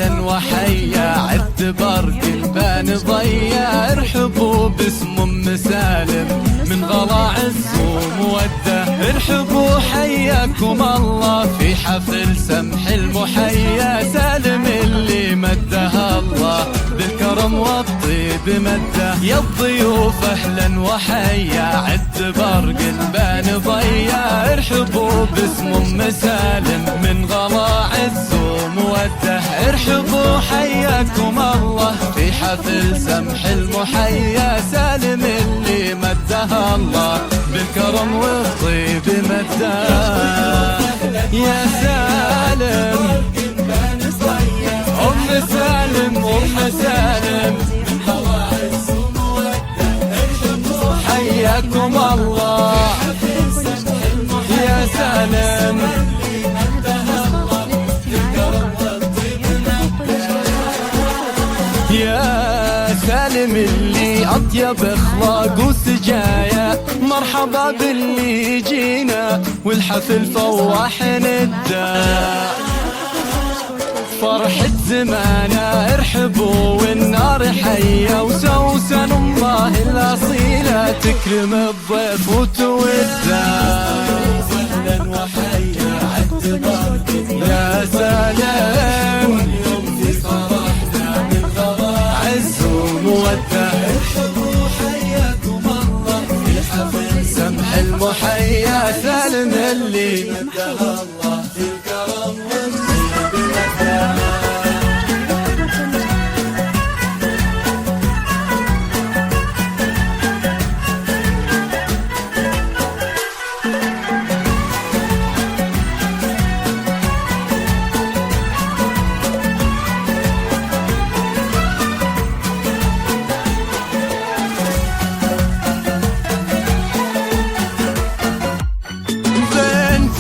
اهلا وحيا عد برق البان ضيا، ارحبوا باسم ام سالم من غلا عز وموده، ارحبوا حياكم الله في حفل سمح المحيا، سالم اللي مدها الله بالكرم والطيب مده، يا الضيوف اهلا وحيا عد برق البان ضيا، ارحبوا باسم ام سالم من غلا عز وموده، ارحبوا حياكم الله في حفل سمح المحيا، سالم اللي مدها الله بالكرم والطيب مده، يا سالم ام سالم ام سالم حياكم الله يا سالم. يا سالم اللي أطيب اخلاق وسجايا، مرحبا باللي جينا والحفل فواح نداء، فرحة زمانا ارحبوا والنار حية، وسوسن الله الأصيلة تكرم الضيف وتوده، أهلا وحيا عد برق يا سالم في فرحنا من غلا عز وموده، ارحبوا حياكم الله في حفل سمح المحيا، سالم اللي مدها الله في الكرم والطيب مده.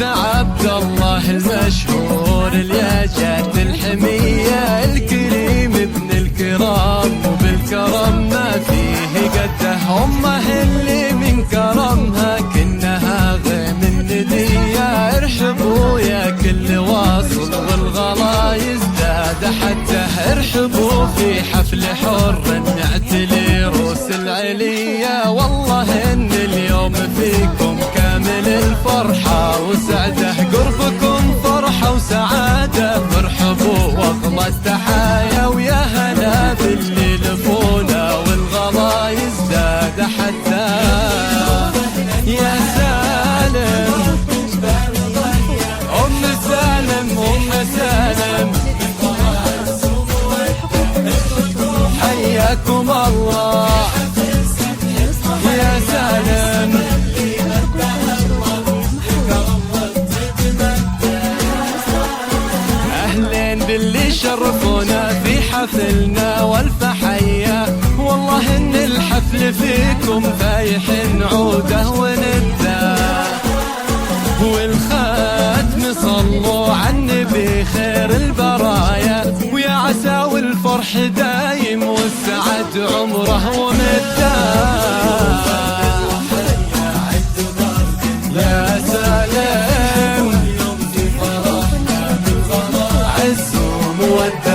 عبد الله المشهور الياجات الحمية، الكريم ابن الكرام وبالكرم ما فيه قده، امه اللي من كرمها كنها غيم الندية، ارحبوا يا كل واصل والغلا يزداد حتى، ارحبوا في حفل حر نعتلي روس العلية، والله ان اليوم فيكم كامل الفرحة وسعده، قربكم فرحة وسعادة، ارحبوا واغلى التحايا، ويا هلا باللي لفونا والغلا يزداد حتى، يا سالم ام سالم ام سالم حياكم الله يا سالم. باللي شرفونا في حفلنا والف حيا، والله ان الحفل فيكم فايح عوده ونده، والختم صلوا على النبي خير البرايا، ويا عسى والفرح دايم والسعد عمره ومده، يا سلام عز وموده.